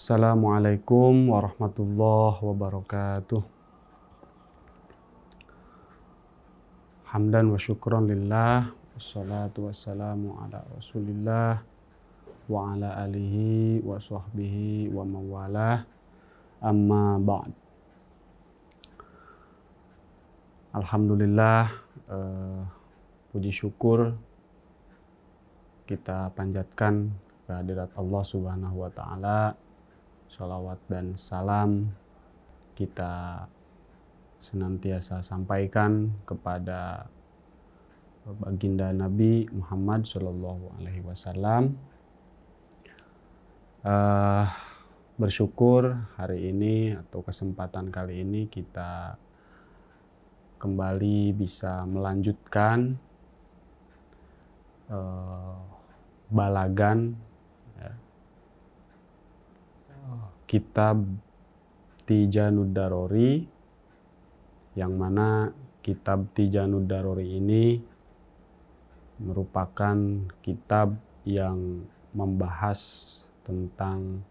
Assalamualaikum warahmatullahi wabarakatuh. Hamdan wa syukran lillah, wassalatu wassalamu ala rasulillah wa ala alihi wa sahbihi wa mawalah, amma ba'd. Alhamdulillah, puji syukur kita panjatkan kehadirat Allah Subhanahu wa Ta'ala. Shalawat dan salam kita senantiasa sampaikan kepada baginda Nabi Muhammad Sallallahu Alaihi Wasallam. Bersyukur hari ini atau kesempatan kali ini kita kembali bisa melanjutkan balagan kitab Tijanud Darori, yang mana kitab Tijanud Darori ini merupakan kitab yang membahas tentang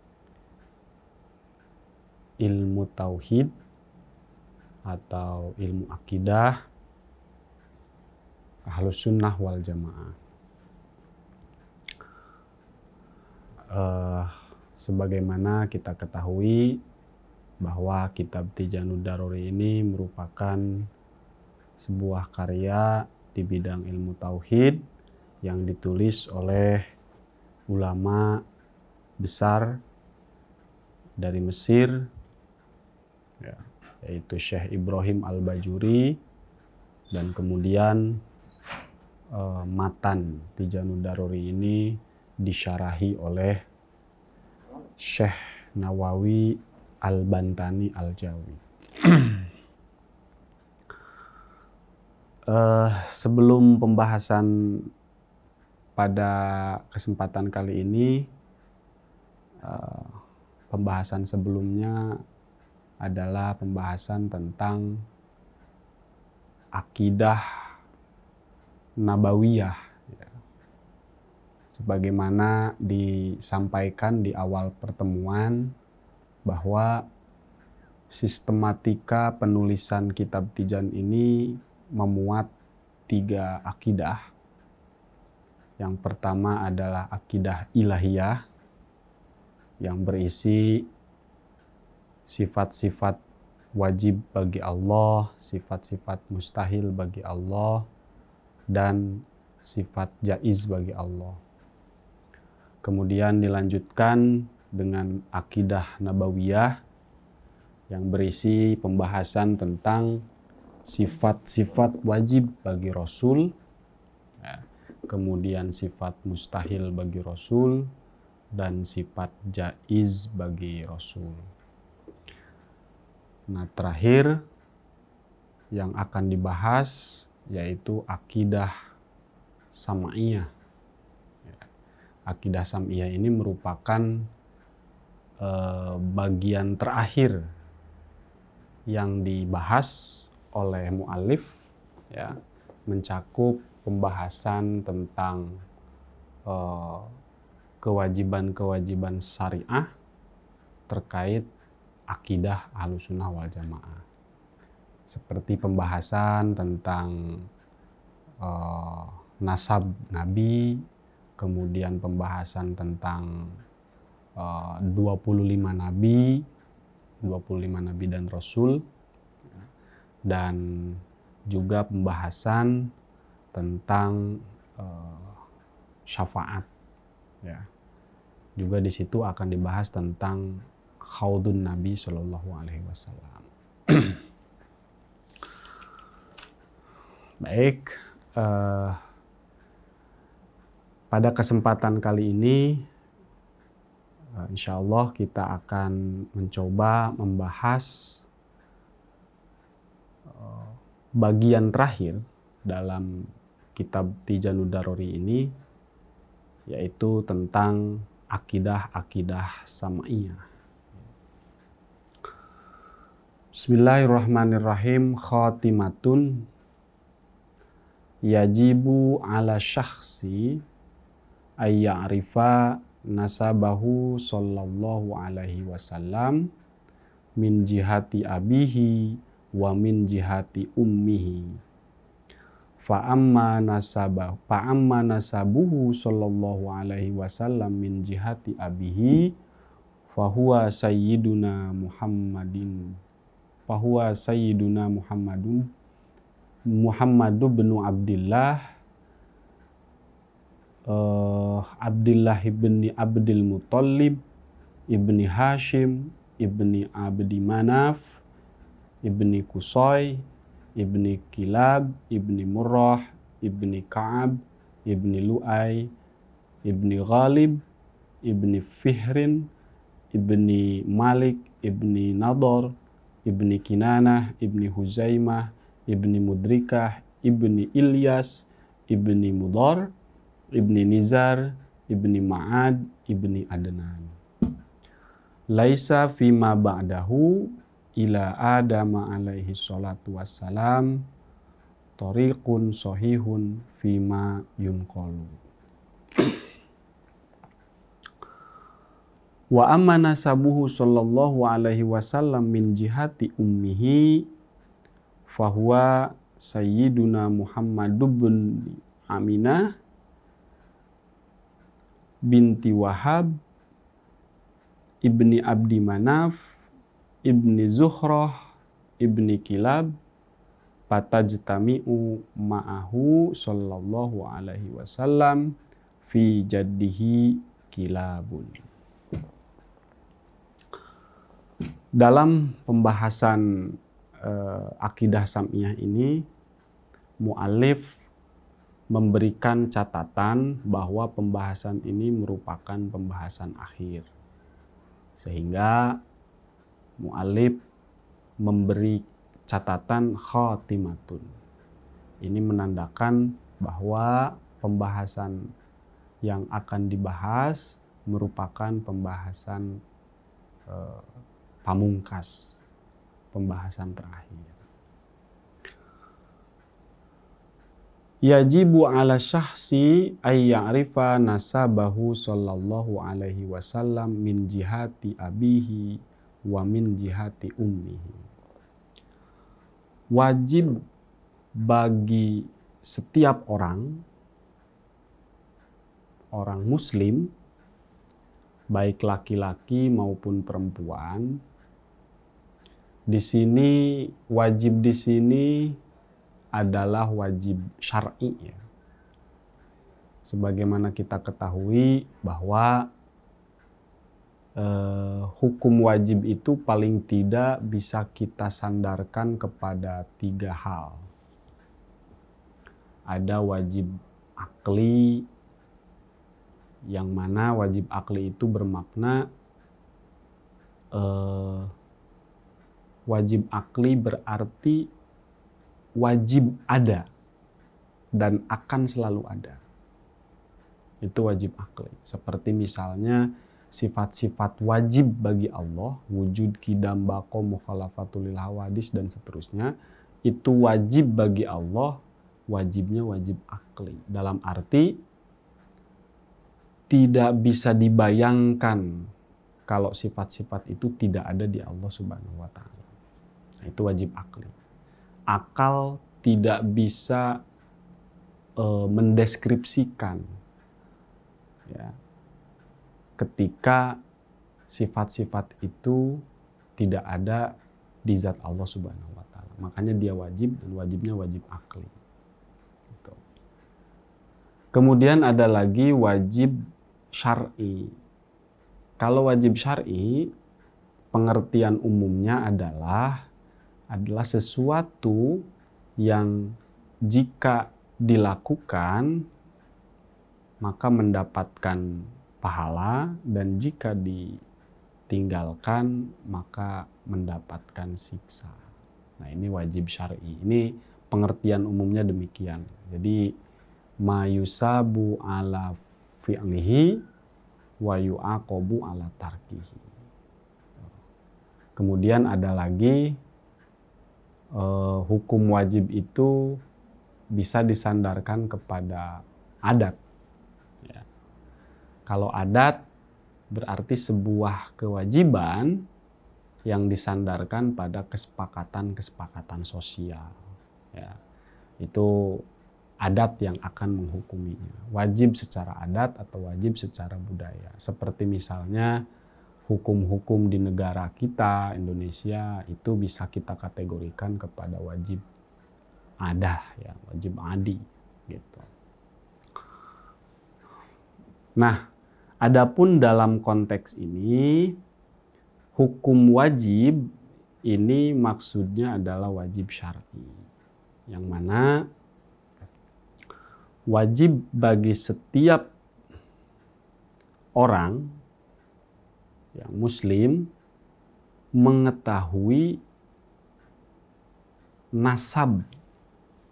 ilmu tauhid atau ilmu akidah Ahlus Sunnah wal Jamaah. Sebagaimana kita ketahui bahwa kitab Tijanud Darori ini merupakan sebuah karya di bidang ilmu tauhid yang ditulis oleh ulama besar dari Mesir, yaitu Syekh Ibrahim Al-Bajuri, dan kemudian matan Tijanud Darori ini disyarahi oleh Syekh Nawawi Al-Bantani Al-Jawi. Sebelum pembahasan pada kesempatan kali ini, pembahasan sebelumnya adalah pembahasan tentang akidah nabawiyah, sebagaimana disampaikan di awal pertemuan bahwa sistematika penulisan kitab Tijan ini memuat 3 akidah. Yang pertama adalah akidah ilahiyah yang berisi sifat-sifat wajib bagi Allah, sifat-sifat mustahil bagi Allah, dan sifat jaiz bagi Allah. Kemudian dilanjutkan dengan akidah nabawiyah yang berisi pembahasan tentang sifat-sifat wajib bagi Rasul, kemudian sifat mustahil bagi Rasul, dan sifat jaiz bagi Rasul. Nah, terakhir yang akan dibahas yaitu akidah sam'iyah. Akidah sam'iyah ini merupakan bagian terakhir yang dibahas oleh mu'alif, mencakup pembahasan tentang kewajiban-kewajiban syariah terkait akidah Ahlus Sunnah wal Jamaah, seperti pembahasan tentang nasab Nabi, kemudian pembahasan tentang 25 Nabi dan Rasul, dan juga pembahasan tentang syafaat. Juga di situ akan dibahas tentang Khaudun Nabi Shallallahu Alaihi Wasallam. Baik, pada kesempatan kali ini, insya Allah kita akan mencoba membahas bagian terakhir dalam kitab Tijanud Darori ini, yaitu tentang akidah-akidah sam'iyah. Bismillahirrahmanirrahim. Khatimatun. Yajibu ala syakhsi ayya'rifa nasabahu sallallahu alaihi wasallam min jihati abihi wa min jihati ummihi. Fa'amma nasabuhu sallallahu alaihi wasallam min jihati abihi fahuwa sayyiduna Muhammadu bin Abdillah Abdullah ibni Abdul Muttalib ibni Hashim ibni Abdi Manaf ibni Qusay ibni Kilab ibni Murrah ibni Ka'ab ibni Lu'ay ibni Ghalib ibni Fihrin ibni Malik ibni Nador ibni Kinanah ibni Huzaimah ibni Mudrikah ibni Ilyas ibni Mudar ibni Nizar ibni Ma'ad ibni Adnan. Laisa fima ba'dahu ila Adam alaihi salatu wassalam tariqun sahihun fima yunqalu. Wa amma nasabuhu sallallahu alaihi wasallam min jihati ummihi fahuwa sayyiduna Muhammadu bin Aminah binti Wahab ibni Abdi Manaf ibni Zuhrah ibni Kilab patajtami'u ma'ahu sallallahu alaihi wasallam fi jaddihi Kilabun. Dalam pembahasan akidah sam'iyah ini, mu'alif memberikan catatan bahwa pembahasan ini merupakan pembahasan akhir. Sehingga mu'alif memberi catatan khatimatun. Ini menandakan bahwa pembahasan yang akan dibahas merupakan pembahasan pamungkas, pembahasan terakhir. Yajibu ala syahsi ay ya'rifa nasabahu sallallahu alaihi wasallam min jihati abihi wa min jihati ummihi. Wajib bagi setiap orang muslim, baik laki-laki maupun perempuan, di sini wajib di sini adalah wajib syar'i ya. Sebagaimana kita ketahui bahwa hukum wajib itu paling tidak bisa kita sandarkan kepada 3 hal. Ada wajib akli, yang mana wajib akli itu bermakna wajib akli berarti wajib ada dan akan selalu ada. Itu wajib akli. Seperti misalnya sifat-sifat wajib bagi Allah, wujud, qidam, baqa, mukhalafatul lil hawadis dan seterusnya, itu wajib bagi Allah, wajibnya wajib akli. Dalam arti tidak bisa dibayangkan kalau sifat-sifat itu tidak ada di Allah Subhanahu wa taala. Nah, itu wajib akli. Akal tidak bisa mendeskripsikan ya, ketika sifat-sifat itu tidak ada di zat Allah Subhanahu wa taala. Makanya dia wajib dan wajibnya wajib akli. Gitu. Kemudian ada lagi wajib syar'i. Kalau wajib syar'i, pengertian umumnya adalah sesuatu yang jika dilakukan maka mendapatkan pahala, dan jika ditinggalkan maka mendapatkan siksa. Nah, ini wajib syar'i. Ini pengertian umumnya demikian. Jadi ma yusabu ala fi'lihi wa yu'aqabu ala tarkihi. Kemudian ada lagi hukum wajib itu bisa disandarkan kepada adat. Ya. Kalau adat berarti sebuah kewajiban yang disandarkan pada kesepakatan-kesepakatan sosial. Ya, itu adat yang akan menghukuminya. Wajib secara adat atau wajib secara budaya. Seperti misalnya hukum-hukum di negara kita, Indonesia, itu bisa kita kategorikan kepada wajib adah, ya, wajib adi, gitu. Nah, adapun dalam konteks ini, hukum wajib ini maksudnya adalah wajib syar'i, yang mana wajib bagi setiap orang yang muslim mengetahui nasab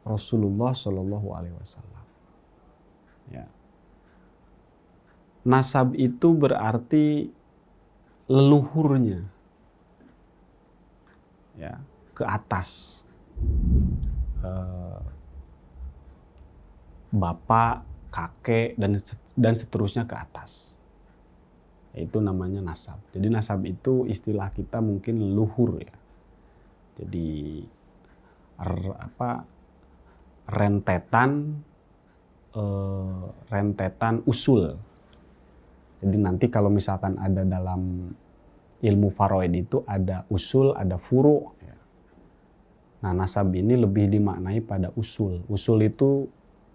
Rasulullah Shallallahu Alaihi Wasallam. Ya. Nasab itu berarti leluhurnya, ya, ke atas, bapak, kakek, dan seterusnya ke atas. Itu namanya nasab. Jadi nasab itu istilah kita mungkin leluhur, ya. Jadi rentetan usul. Jadi nanti kalau misalkan ada dalam ilmu faraid itu ada usul, ada furu. Ya. Nah, nasab ini lebih dimaknai pada usul. Usul itu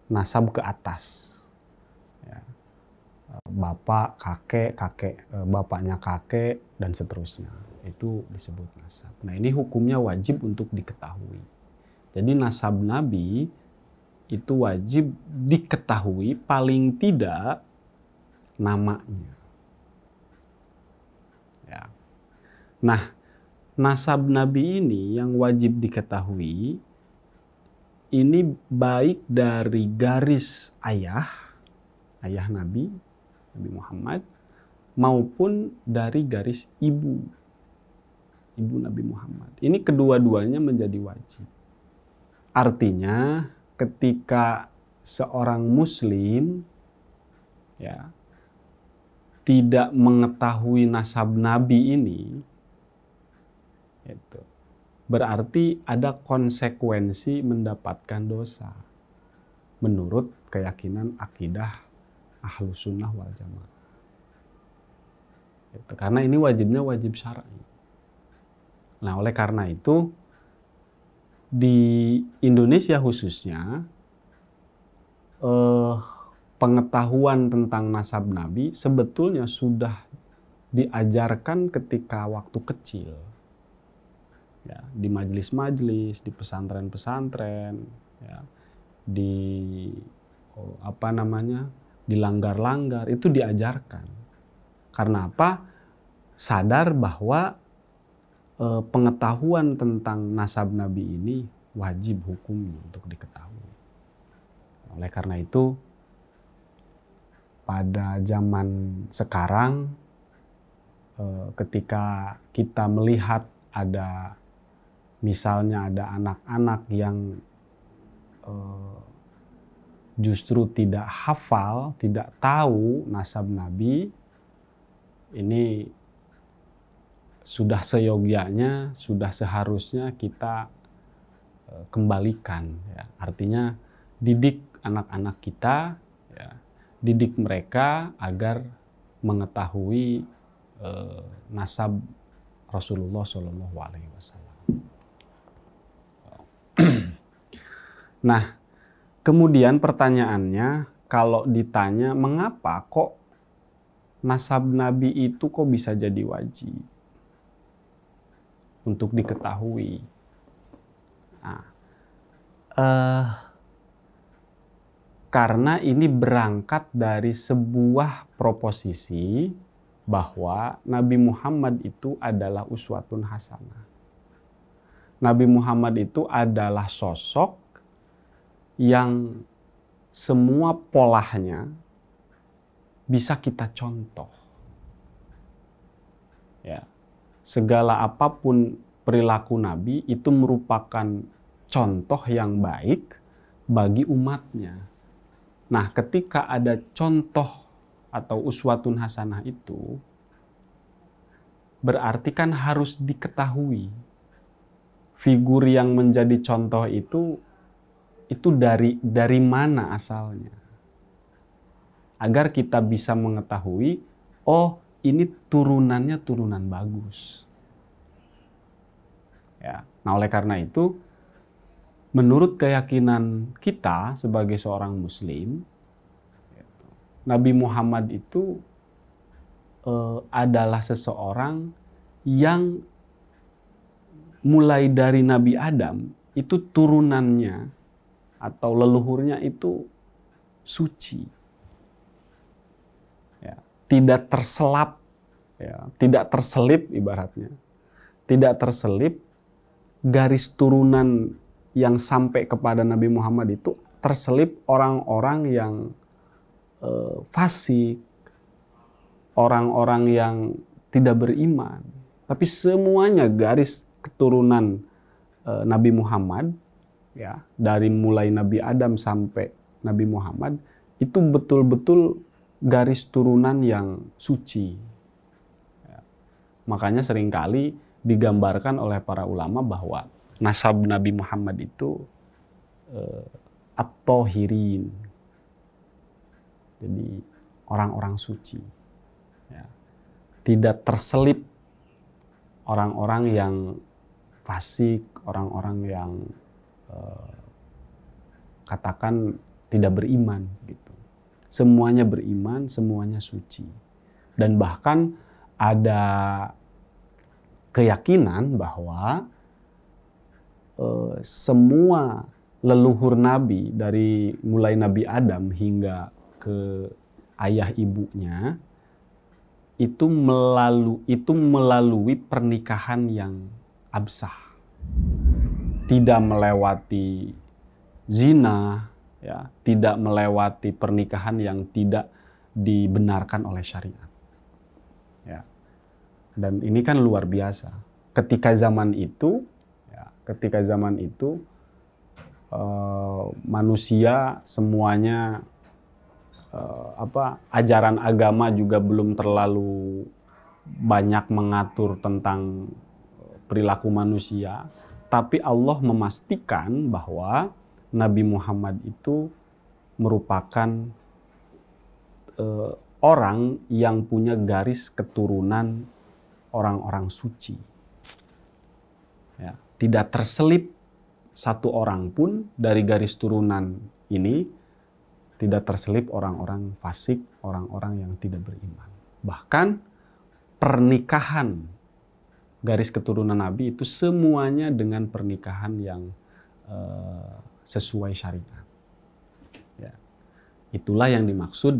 nasab ke atas. Ya. Bapak, kakek, bapaknya kakek, dan seterusnya. Itu disebut nasab. Nah, ini hukumnya wajib untuk diketahui. Jadi nasab Nabi itu wajib diketahui paling tidak namanya. Ya. Nah, nasab Nabi ini yang wajib diketahui ini baik dari garis ayah Nabi Muhammad, maupun dari garis ibu Nabi Muhammad. Ini kedua-duanya menjadi wajib. Artinya ketika seorang muslim, ya, tidak mengetahui nasab Nabi ini, itu berarti ada konsekuensi mendapatkan dosa menurut keyakinan akidah Ahlus Sunnah wal Jamaah. Itu karena ini wajibnya wajib syar'i. Nah, oleh karena itu di Indonesia khususnya pengetahuan tentang nasab Nabi sebetulnya sudah diajarkan ketika waktu kecil. Ya, di majelis-majelis, di pesantren-pesantren, ya, di di langgar-langgar itu diajarkan. Karena apa? Sadar bahwa pengetahuan tentang nasab Nabi ini wajib hukumnya untuk diketahui. Oleh karena itu, pada zaman sekarang, ketika kita melihat misalnya ada anak-anak yang justru tidak hafal, tidak tahu nasab Nabi, ini sudah seyogyanya, sudah seharusnya kita kembalikan. Ya. Artinya didik anak-anak kita, ya, didik mereka agar mengetahui nasab Rasulullah Shallallahu Alaihi Wasallam. Nah, kemudian pertanyaannya, kalau ditanya mengapa kok nasab Nabi itu kok bisa jadi wajib untuk diketahui? Nah, karena ini berangkat dari sebuah proposisi bahwa Nabi Muhammad itu adalah uswatun hasanah. Nabi Muhammad itu adalah sosok yang semua polanya bisa kita contoh. Ya. Segala apapun perilaku Nabi itu merupakan contoh yang baik bagi umatnya. Nah, ketika ada contoh atau uswatun hasanah itu berarti kan harus diketahui figur yang menjadi contoh itu dari mana asalnya. Agar kita bisa mengetahui, oh ini turunannya turunan bagus. Ya. Nah oleh karena itu, menurut keyakinan kita sebagai seorang Muslim, Nabi Muhammad itu adalah seseorang yang mulai dari Nabi Adam itu turunannya atau leluhurnya itu suci, ya, tidak terselap, ya, tidak terselip ibaratnya, tidak terselip garis turunan yang sampai kepada Nabi Muhammad itu terselip orang-orang yang fasik, orang-orang yang tidak beriman. Tapi semuanya garis keturunan Nabi Muhammad, ya, dari mulai Nabi Adam sampai Nabi Muhammad itu betul-betul garis turunan yang suci. Ya. Makanya seringkali digambarkan oleh para ulama bahwa nasab Nabi Muhammad itu at-tahirin. Jadi orang-orang suci. Ya. Tidak terselip orang-orang yang fasik, orang-orang yang katakan tidak beriman gitu. Semuanya beriman, semuanya suci. Dan bahkan ada keyakinan bahwa semua leluhur Nabi dari mulai Nabi Adam hingga ke ayah ibunya itu melalui pernikahan yang absah, tidak melewati zina, ya, tidak melewati pernikahan yang tidak dibenarkan oleh syariat. Ya. Dan ini kan luar biasa. Ketika zaman itu manusia semuanya ajaran agama juga belum terlalu banyak mengatur tentang perilaku manusia, tapi Allah memastikan bahwa Nabi Muhammad itu merupakan orang yang punya garis keturunan orang-orang suci. Ya, tidak terselip satu orang pun dari garis turunan ini, tidak terselip orang-orang fasik, orang-orang yang tidak beriman. Bahkan pernikahan garis keturunan Nabi itu semuanya dengan pernikahan yang sesuai syariat. Ya. Itulah yang dimaksud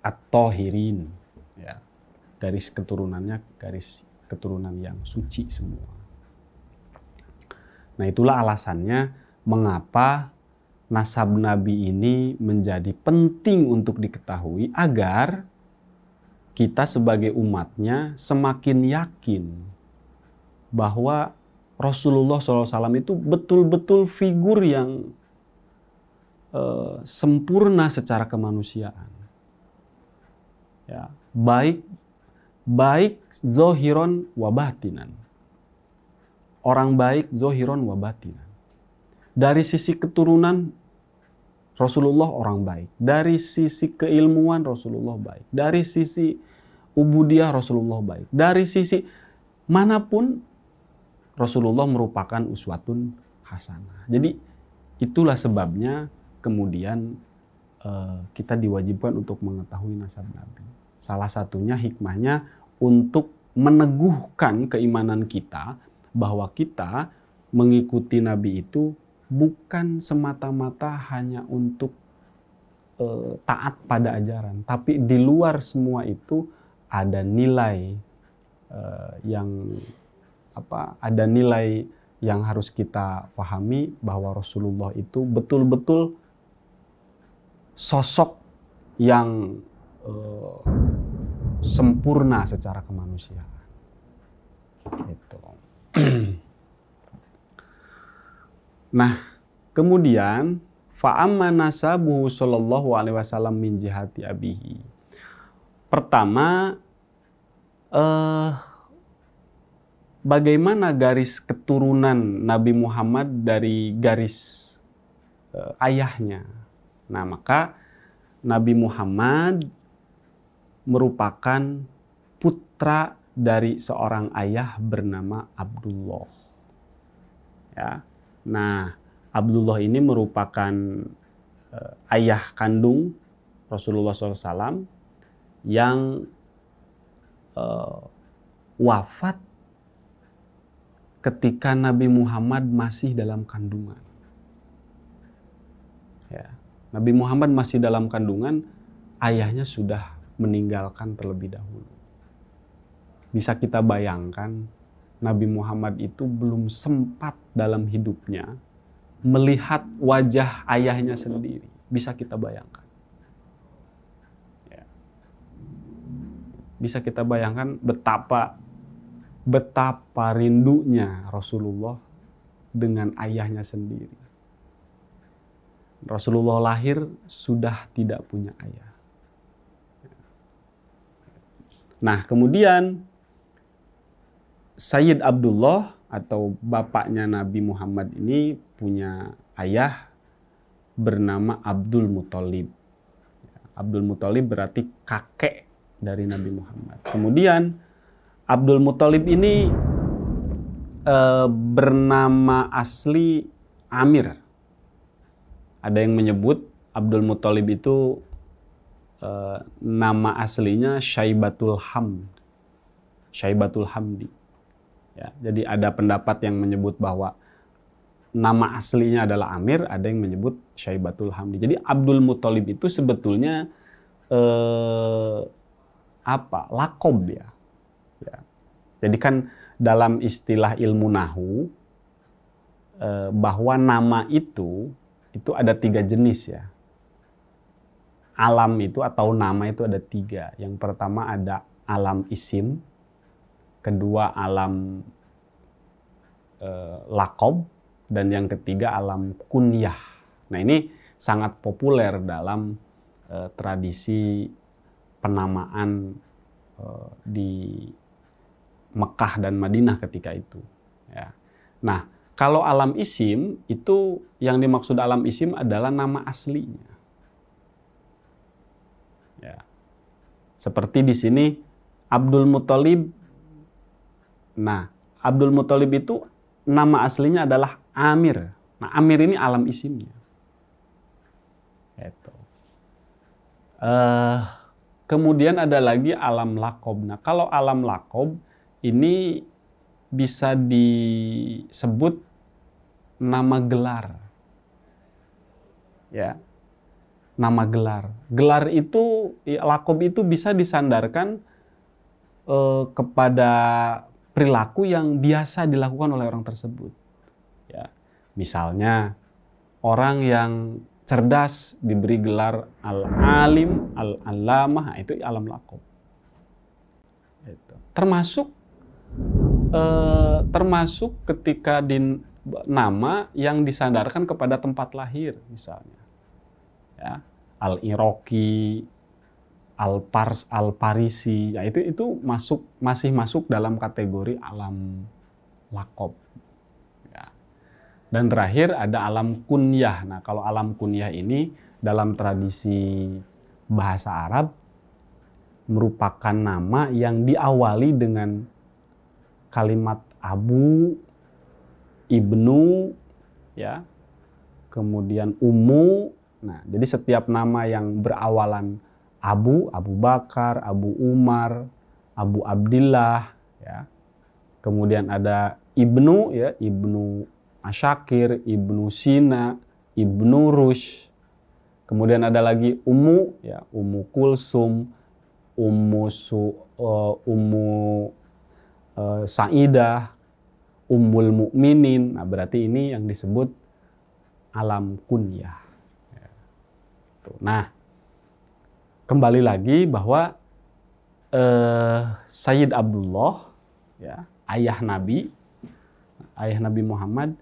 at-tahirin. Ya. Garis keturunannya garis keturunan yang suci semua. Nah itulah alasannya mengapa nasab Nabi ini menjadi penting untuk diketahui agar kita sebagai umatnya semakin yakin bahwa Rasulullah SAW itu betul-betul figur yang sempurna secara kemanusiaan. Ya, baik zohiron wa batinan. Orang baik zohiron wa batinan. Dari sisi keturunan Rasulullah orang baik. Dari sisi keilmuan Rasulullah baik. Dari sisi ubudiyah Rasulullah baik. Dari sisi manapun Rasulullah merupakan uswatun hasanah. Jadi itulah sebabnya kemudian kita diwajibkan untuk mengetahui nasab Nabi. Salah satunya hikmahnya untuk meneguhkan keimanan kita bahwa kita mengikuti Nabi itu bukan semata-mata hanya untuk taat pada ajaran, tapi di luar semua itu ada nilai ada nilai yang harus kita pahami bahwa Rasulullah itu betul-betul sosok yang sempurna secara kemanusiaan. Gitu. Nah, kemudian Fa'amma nasabuhu sallallahu alaihi wasallam min jihati abihi. Pertama, bagaimana garis keturunan Nabi Muhammad dari garis ayahnya. Nah, maka Nabi Muhammad merupakan putra dari seorang ayah bernama Abdullah. Ya. Nah, Abdullah ini merupakan ayah kandung Rasulullah SAW yang wafat ketika Nabi Muhammad masih dalam kandungan. Ya. Nabi Muhammad masih dalam kandungan, ayahnya sudah meninggalkan terlebih dahulu. Bisa kita bayangkan, Nabi Muhammad itu belum sempat dalam hidupnya melihat wajah ayahnya sendiri. Bisa kita bayangkan. Ya. Bisa kita bayangkan betapa rindunya Rasulullah dengan ayahnya sendiri. Rasulullah lahir sudah tidak punya ayah. Nah, kemudian Sayyid Abdullah atau bapaknya Nabi Muhammad ini punya ayah bernama Abdul Muthalib. Abdul Muthalib berarti kakek dari Nabi Muhammad. Kemudian Abdul Muthalib ini bernama asli Amir. Ada yang menyebut Abdul Muthalib itu nama aslinya Syaibatul Hamd. Syaibatul Hamdi. Ya, jadi ada pendapat yang menyebut bahwa nama aslinya adalah Amir, ada yang menyebut Syaibatul Hamdi. Jadi Abdul Muthalib itu sebetulnya lakob ya. Ya. Jadi kan dalam istilah ilmu nahu bahwa nama itu ada 3 jenis ya. Alam itu atau nama itu ada 3. Yang pertama ada alam isim, kedua alam lakob, dan yang ketiga alam kunyah. Nah, ini sangat populer dalam tradisi penamaan di Mekah dan Madinah ketika itu. Ya. Nah, kalau alam isim itu yang dimaksud alam isim adalah nama aslinya. Ya. Seperti di sini Abdul Muthalib. Nah, Abdul Muthalib itu nama aslinya adalah Amir. Nah, Amir ini alam isimnya. Itu. Kemudian ada lagi alam lakob. Nah, kalau alam lakob ini bisa disebut nama gelar. Ya. Nama gelar. Gelar itu, lakob itu bisa disandarkan kepada perilaku yang biasa dilakukan oleh orang tersebut. Ya. Misalnya, orang yang cerdas diberi gelar al-alim, al-alamah, itu alam lakob. Termasuk ketika nama yang disandarkan kepada tempat lahir, misalnya. Ya. Al-Iraqi, Al-Pars, Al-Parisi, ya itu masih masuk dalam kategori alam lakob. Ya. Dan terakhir ada alam kunyah. Nah, kalau alam kunyah ini dalam tradisi bahasa Arab merupakan nama yang diawali dengan kalimat abu, ibnu, ya, kemudian ummu. Nah, jadi setiap nama yang berawalan Abu Bakar, Abu Umar, Abu Abdillah, ya. Kemudian ada Ibnu, ya, Ibnu Asyakir, Ibnu Sina, Ibnu Rush. Kemudian ada lagi Ummu, ya, Ummu Kulsum, Ummu Sa'idah, Ummul Mukminin. Nah, berarti ini yang disebut alam kunyah. Ya. Nah, kembali lagi bahwa Sayyid Abdullah, ya, ayah Nabi Muhammad,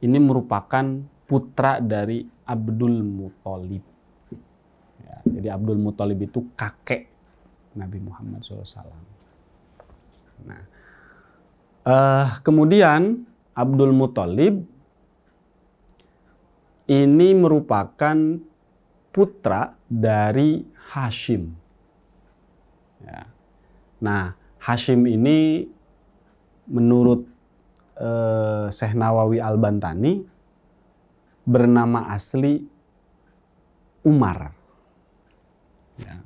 ini merupakan putra dari Abdul Muthalib. Ya, jadi Abdul Muthalib itu kakek Nabi Muhammad SAW. Nah, kemudian Abdul Muthalib ini merupakan putra dari Hashim. Ya. Nah, Hashim ini menurut Syekh Nawawi Al-Bantani bernama asli Umar. Ya.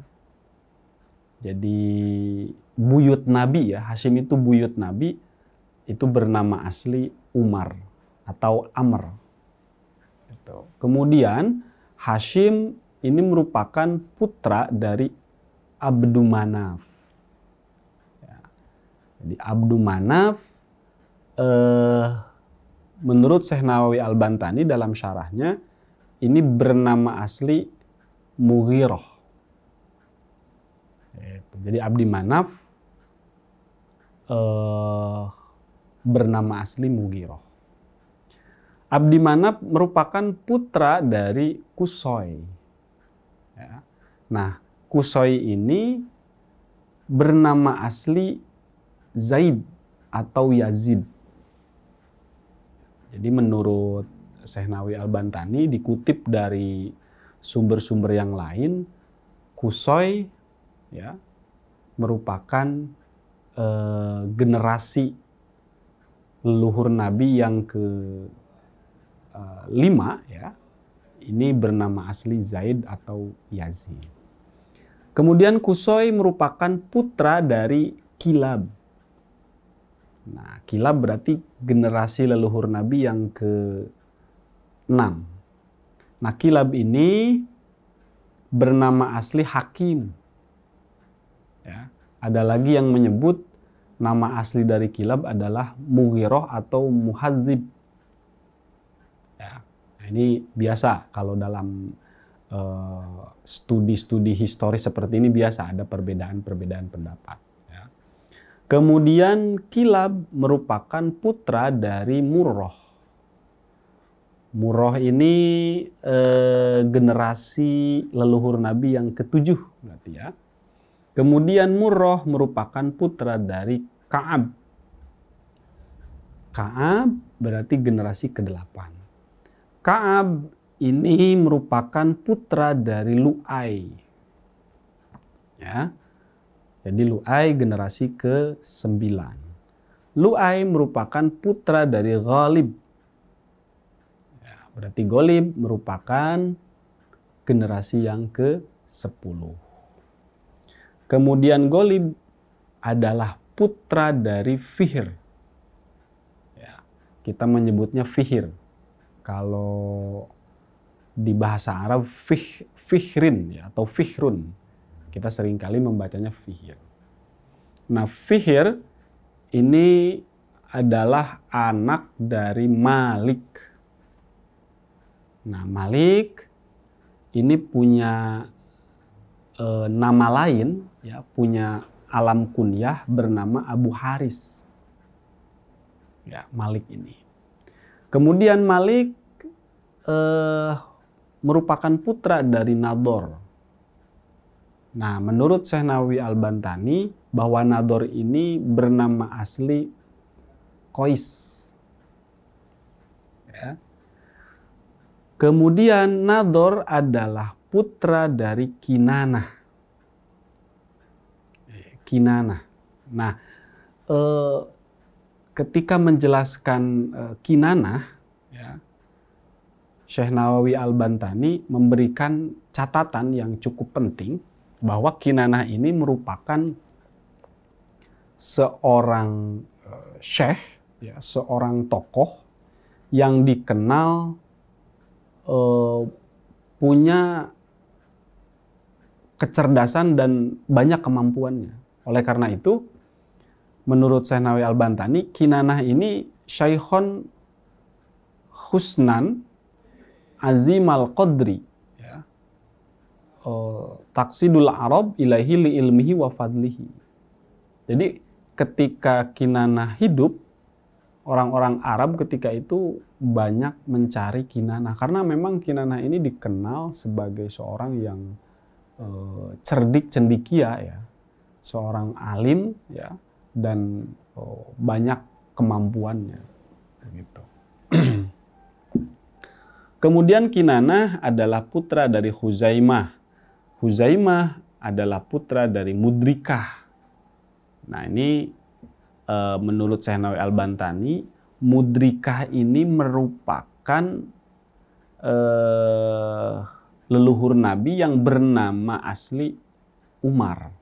Jadi buyut Nabi ya, Hashim itu buyut Nabi, itu bernama asli Umar atau Amr. Gitu. Kemudian Hashim ini merupakan putra dari Abdu Manaf. Ya. Jadi Abdu Manaf menurut Syekh Nawawi Al-Bantani dalam syarahnya ini bernama asli Mughirah. Jadi Abdi Manaf bernama asli Mughirah. Abdi Manaf merupakan putra dari Qusay. Ya. Nah, Qusay ini bernama asli Zaid atau Yazid. Jadi menurut Syekh Nawawi Al-Bantani dikutip dari sumber-sumber yang lain, Qusay ya merupakan generasi leluhur Nabi yang ke-5 ya. Ini bernama asli Zaid atau Yazid. Kemudian Qusay merupakan putra dari Kilab. Nah, Kilab berarti generasi leluhur Nabi yang ke-6. Nah, Kilab ini bernama asli Hakim. Ya. Ada lagi yang menyebut nama asli dari Kilab adalah Mughirah atau Muhadzib. Ya. Nah, ini biasa kalau dalam studi-studi historis seperti ini biasa ada perbedaan-perbedaan pendapat. Ya. Kemudian Kilab merupakan putra dari Murrah. Murrah ini generasi leluhur Nabi yang ke-7 berarti ya. Kemudian Murrah merupakan putra dari Ka'ab. Ka'ab berarti generasi ke-8. Ka'ab ini merupakan putra dari Lu'ay. Ya. Jadi Lu'ay generasi ke-9. Lu'ay merupakan putra dari Ghalib. Ya, berarti Ghalib merupakan generasi yang ke-10. Kemudian Ghalib adalah putra dari Fihr. Ya, kita menyebutnya Fihr. Kalau di bahasa Arab Fihrin ya, atau Fihrun. Kita seringkali membacanya Fihr. Nah, Fihr ini adalah anak dari Malik. Nah, Malik ini punya nama lain, ya, punya alam kunyah bernama Abu Haris. Ya, Malik ini. Kemudian Malik merupakan putra dari Nador. Nah, menurut Syekh Nawawi Al-Bantani bahwa Nador ini bernama asli Qais. Ya. Kemudian Nador adalah putra dari Kinanah. Kinanah. Nah, ketika menjelaskan Kinanah, ya, Syekh Nawawi Al-Bantani memberikan catatan yang cukup penting bahwa Kinanah ini merupakan seorang syekh, ya, seorang tokoh yang dikenal punya kecerdasan dan banyak kemampuannya. Oleh karena itu, menurut Syekh Nawawi Al-Bantani, Kinanah ini syaikhon husnan azimal qadri, ya. Taqsidul Arab ilaihi li ilmihi wa fadlihi. Jadi ketika Kinanah hidup, orang-orang Arab ketika itu banyak mencari Kinanah karena memang Kinanah ini dikenal sebagai seorang yang cerdik cendekia ya, seorang alim ya, dan banyak kemampuannya gitu. Kemudian Kinanah adalah putra dari Huzaimah. Huzaimah adalah putra dari Mudrikah. Nah ini menurut Syekh Nawawi Al-Bantani, Mudrikah ini merupakan leluhur Nabi yang bernama asli Umar.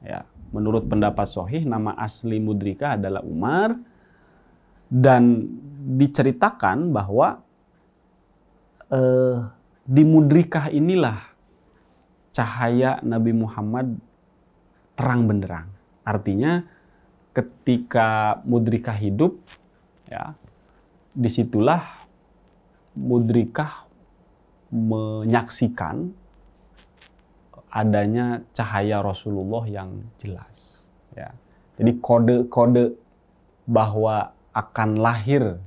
Ya, menurut pendapat Sahih, nama asli Mudrikah adalah Umar, dan diceritakan bahwa di Mudrikah inilah cahaya Nabi Muhammad terang benderang. Artinya ketika Mudrikah hidup, ya, disitulah Mudrikah menyaksikan adanya cahaya Rasulullah yang jelas. Ya. Jadi kode-kode bahwa akan lahir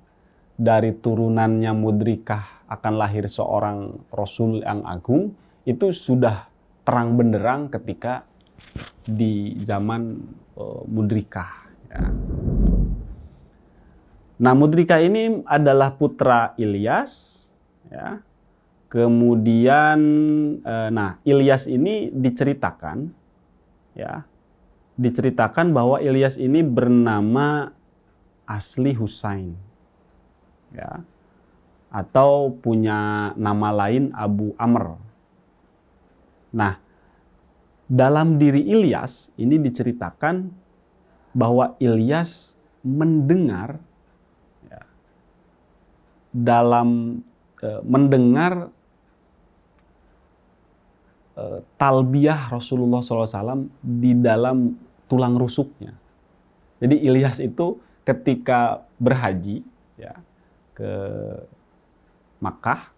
dari turunannya Mudrikah, akan lahir seorang Rasul yang agung, itu sudah terang benderang ketika di zaman Mudrikah. Ya. Nah, Mudrikah ini adalah putra Ilyas. Ya. Kemudian, Ilyas ini diceritakan, ya, diceritakan bahwa Ilyas ini bernama asli Husain, ya, atau punya nama lain Abu Amr. Nah, dalam diri Ilyas ini diceritakan bahwa Ilyas mendengar, ya, mendengar talbiyah Rasulullah SAW di dalam tulang rusuknya. Jadi Ilyas itu ketika berhaji, ya, ke Makkah,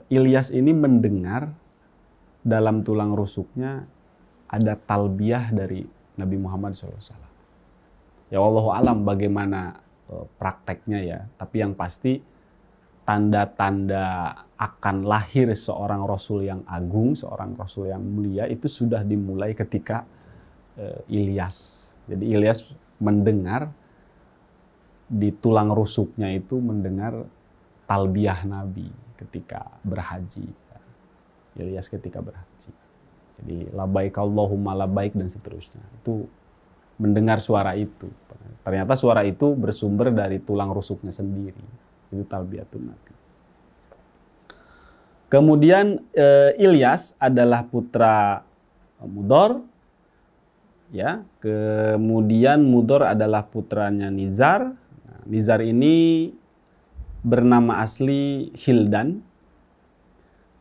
Ilyas ini mendengar dalam tulang rusuknya ada talbiyah dari Nabi Muhammad SAW. Ya Wallahu alam bagaimana prakteknya ya, tapi yang pasti tanda-tanda akan lahir seorang Rasul yang agung, seorang Rasul yang mulia itu sudah dimulai ketika Ilyas. Jadi Ilyas mendengar di tulang rusuknya itu mendengar talbiyah Nabi ketika berhaji. Ilyas ketika berhaji. Jadi labaik Allahumma labaik dan seterusnya. Itu mendengar suara itu. Ternyata suara itu bersumber dari tulang rusuknya sendiri. Itu talbiyatun Nabi. Kemudian Ilyas adalah putra Mudor, ya. Kemudian Mudor adalah putranya Nizar. Nah, Nizar ini bernama asli Hildan,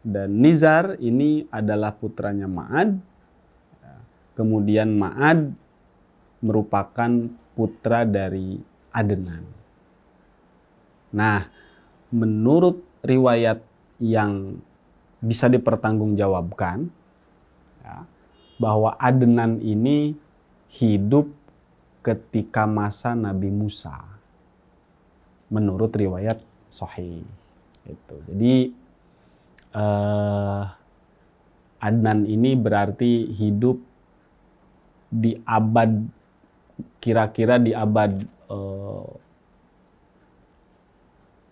dan Nizar ini adalah putranya Ma'ad. Kemudian Ma'ad merupakan putra dari Adnan. Nah, menurut riwayat yang bisa dipertanggungjawabkan, ya, bahwa Adnan ini hidup ketika masa Nabi Musa, menurut riwayat Sahih. Itu. Jadi Adnan ini berarti hidup di abad, kira-kira di abad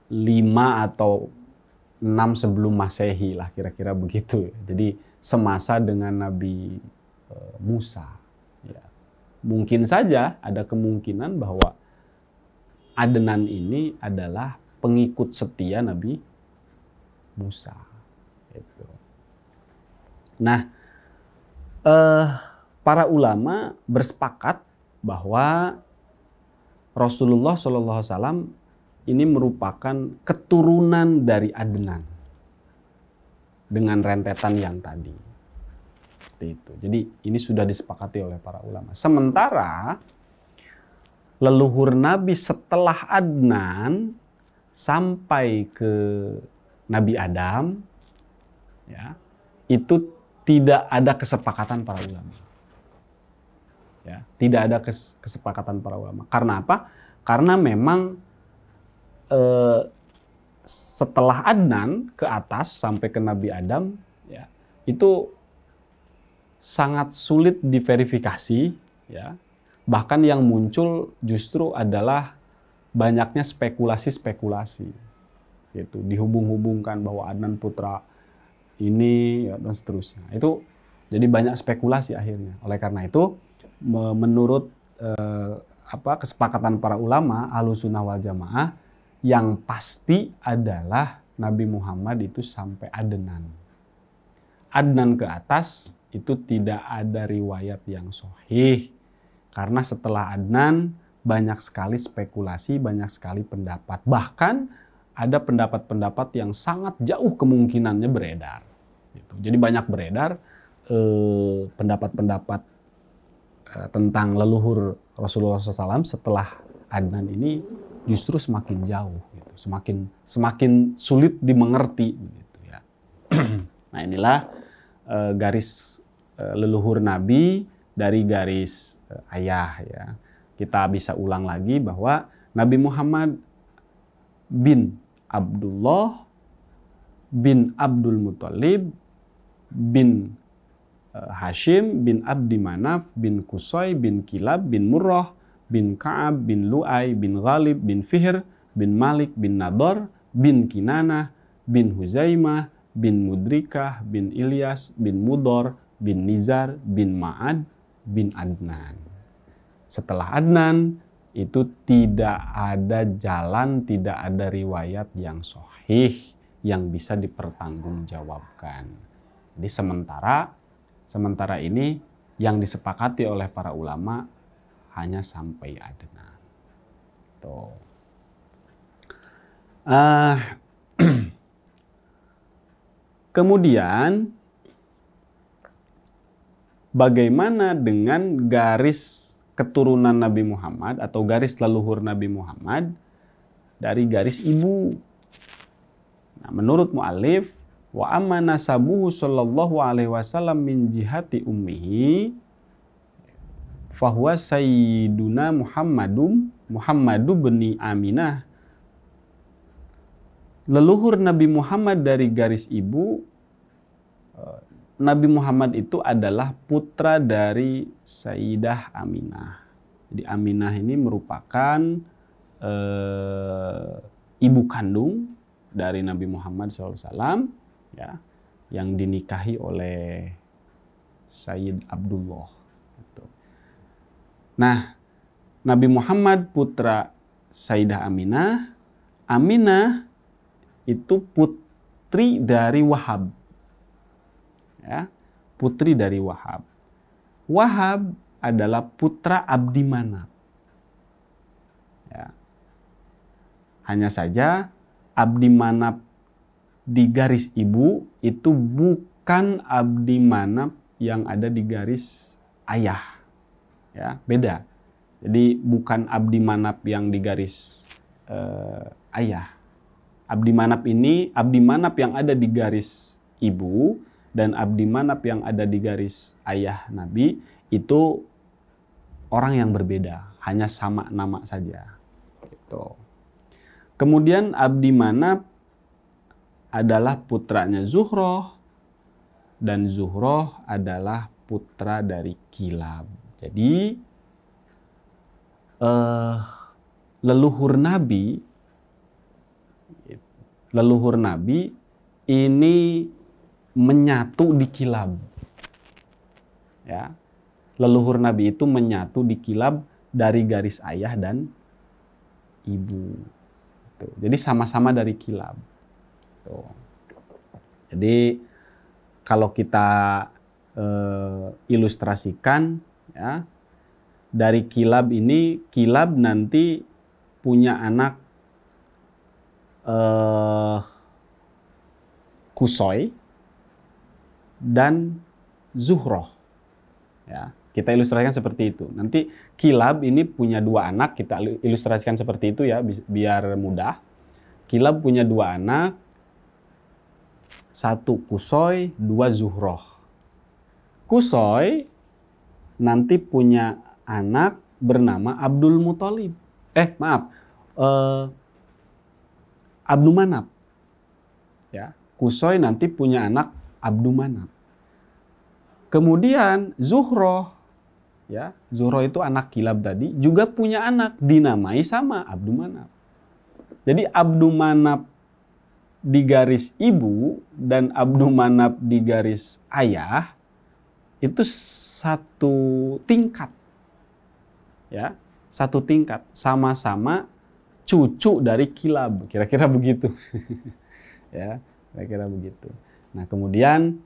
5 atau 6 sebelum Masehi lah, kira-kira begitu. Jadi semasa dengan Nabi Musa. Ya. Mungkin saja ada kemungkinan bahwa Adnan ini adalah pengikut setia Nabi Musa. Itu. Nah, para ulama bersepakat bahwa Rasulullah SAW ini merupakan keturunan dari Adnan dengan rentetan yang tadi. Seperti itu. Jadi ini sudah disepakati oleh para ulama. Sementara leluhur Nabi setelah Adnan sampai ke Nabi Adam, ya, itu tidak ada kesepakatan para ulama. Ya, tidak ada kesepakatan para ulama. Karena apa? Karena memang setelah Adnan ke atas sampai ke Nabi Adam, ya, itu sangat sulit diverifikasi, ya. Bahkan yang muncul justru adalah banyaknya spekulasi-spekulasi, gitu. Dihubung-hubungkan bahwa Adnan putra ini, ya, dan seterusnya. Itu jadi banyak spekulasi akhirnya. Oleh karena itu, menurut kesepakatan para ulama Ahlussunnah wal Jamaah, yang pasti adalah Nabi Muhammad itu sampai Adnan. Adnan ke atas itu tidak ada riwayat yang sahih. Karena setelah Adnan banyak sekali spekulasi, banyak sekali pendapat. Bahkan ada pendapat-pendapat yang sangat jauh kemungkinannya beredar. Jadi banyak beredar pendapat-pendapat tentang leluhur Rasulullah SAW setelah Adnan ini justru semakin jauh, gitu. semakin sulit dimengerti, gitu ya. Nah, inilah garis leluhur Nabi dari garis ayah, ya. Kita bisa ulang lagi bahwa Nabi Muhammad bin Abdullah bin Abdul Muthalib bin Hashim bin Abdi Manaf bin Qusay bin Kilab bin Murrah bin Ka'ab bin Lu'ay bin Ghalib bin Fihr bin Malik bin Nador bin Kinanah bin Huzaimah bin Mudrikah bin Ilyas bin Mudor bin Nizar bin Ma'ad bin Adnan. Setelah Adnan itu tidak ada jalan, tidak ada riwayat yang sahih yang bisa dipertanggungjawabkan. Jadi sementara ini yang disepakati oleh para ulama hanya sampai Adnan. Tuh. Kemudian bagaimana dengan garis keturunan Nabi Muhammad atau garis leluhur Nabi Muhammad dari garis ibu? Nah, menurut mu'allif, wa amma nasabuhu sallallahu alaihi wasallam min jihati ummihi fahuwa sayyiduna Muhammadu bin Aminah. Leluhur Nabi Muhammad dari garis ibu, Nabi Muhammad itu adalah putra dari Sayyidah Aminah. Jadi Aminah ini merupakan ibu kandung dari Nabi Muhammad SAW, ya, yang dinikahi oleh Sayyid Abdullah. Gitu. Nah, Nabi Muhammad putra Sayyidah Aminah. Aminah itu putri dari Wahab. Ya, putri dari Wahab. Wahab adalah putra Abdi Manaf. Ya. Hanya saja Abdi Manaf di garis ibu itu bukan Abdi Manaf yang ada di garis ayah. Ya, beda. Jadi bukan Abdi Manaf yang di garis ayah. Abdi Manaf yang ada di garis ibu dan Abdi Manaf yang ada di garis ayah Nabi itu orang yang berbeda, hanya sama nama saja. Gitu. Kemudian Abdi Manaf adalah putranya Zuhroh dan Zuhroh adalah putra dari Kilab. Jadi leluhur Nabi ini menyatu di Kilab. Ya. Leluhur Nabi itu menyatu di Kilab dari garis ayah dan ibu. Tuh. Jadi sama-sama dari Kilab. Tuh. Jadi kalau kita ilustrasikan, ya, dari Kilab ini, Kilab nanti punya anak Qusay dan Zuhroh. Ya, kita ilustrasikan seperti itu. Nanti Kilab ini punya dua anak, kita ilustrasikan seperti itu ya, biar mudah. Kilab punya dua anak, satu Qusay, dua Zuhroh. Qusay nanti punya anak bernama Abdul Muthalib. Abdu Manaf. Ya, Qusay nanti punya anak Abdu Manaf. Kemudian Zuhroh, ya, Zuhroh itu anak Kilab tadi, juga punya anak dinamai sama Abdu Manaf. Jadi Abdu Manaf di garis ibu dan Abdu Manaf di garis ayah itu satu tingkat. Ya, satu tingkat, sama-sama cucu dari Kilab, kira-kira begitu. Ya, kira-kira begitu. Nah, kemudian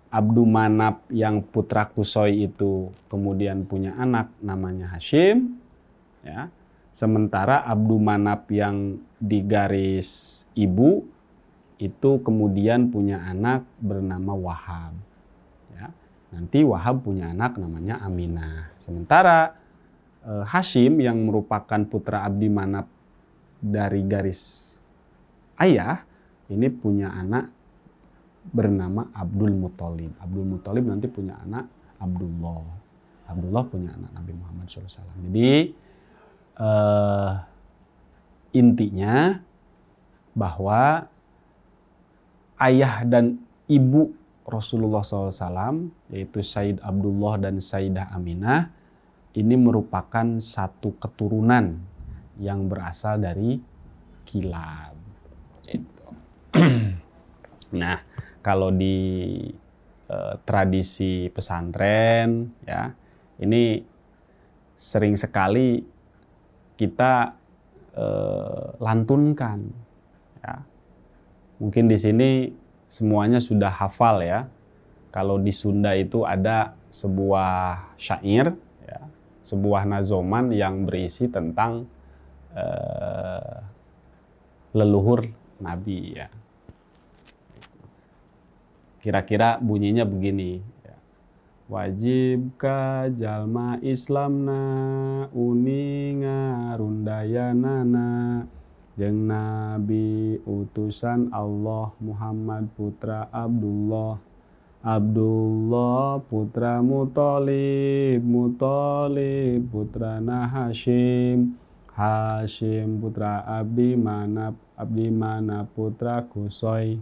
Abdu Manaf yang putra Qusay itu kemudian punya anak namanya Hashim, ya. Sementara Abdu Manaf yang di garis ibu itu kemudian punya anak bernama Wahab. Ya. Nanti Wahab punya anak namanya Aminah. Sementara Hashim yang merupakan putra Abdi Manaf dari garis ayah ini punya anak bernama Abdul Muthalib. Abdul Muthalib nanti punya anak Abdullah. Abdullah punya anak Nabi Muhammad SAW. Jadi intinya bahwa ayah dan ibu Rasulullah SAW, yaitu Sayyid Abdullah dan Sayyidah Aminah, ini merupakan satu keturunan yang berasal dari Kilab. Gitu. Nah, kalau di tradisi pesantren, ya, ini sering sekali kita lantunkan. Ya. Mungkin di sini semuanya sudah hafal ya. Kalau di Sunda itu ada sebuah syair, ya, sebuah nazoman yang berisi tentang leluhur Nabi. Ya. Kira-kira bunyinya begini. Wajib ka jalma Islamna uninga rundayanana jeung Nabi utusan Allah Muhammad putra Abdullah, Abdullah putra Muthalib, Muthalib putrana Hashim, Hashim putra Abdi Manaf, Abdi Manaf putra Qusay,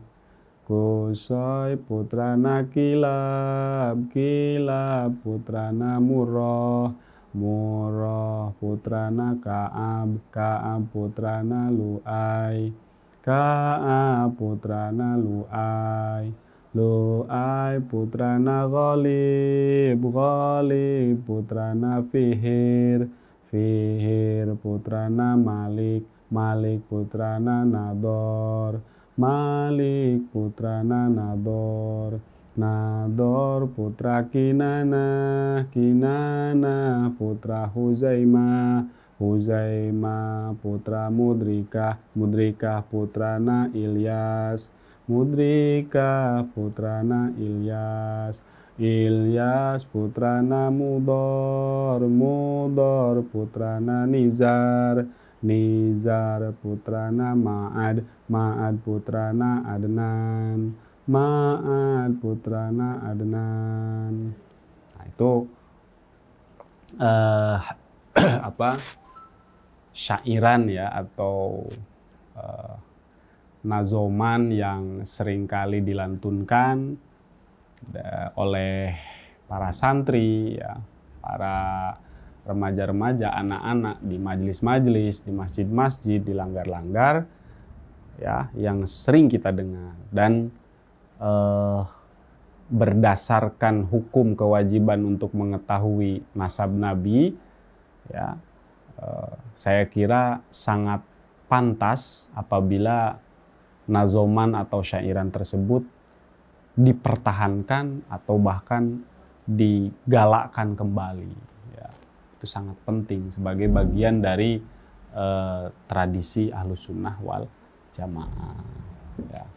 Qusay putrana Kilab, Kilab putrana Murrah, Murrah putrana Ka'ab, Ka'ab putrana Lu'ay, Ka'ab putrana Lu'ay, Lu'ay putrana Ghalib, Ghalib putrana Fihir, Fihir putrana Malik, Malik putrana Nador, Malik putrana Nador, Nador putra Kinana, Kinana putra Huzaimah, Huzaimah putra Mudrikah, Mudrikah putrana Ilyas, Mudrikah putrana Ilyas, Ilyas putrana Mudor, Mudor putrana Nizar, Nizar putrana Ma'ad, Ma'ad putrana Adnan, Ma'ad putrana Adnan. Nah, itu syairan ya, atau nazoman yang seringkali dilantunkan oleh para santri, ya, para remaja-remaja, anak-anak di majelis-majelis, di masjid-masjid, di langgar-langgar, ya, yang sering kita dengar. Dan berdasarkan hukum kewajiban untuk mengetahui nasab Nabi, ya, saya kira sangat pantas apabila nazoman atau syairan tersebut dipertahankan atau bahkan digalakkan kembali. Ya, itu sangat penting sebagai bagian dari tradisi Ahlus Sunnah wal Jamaah. Ya.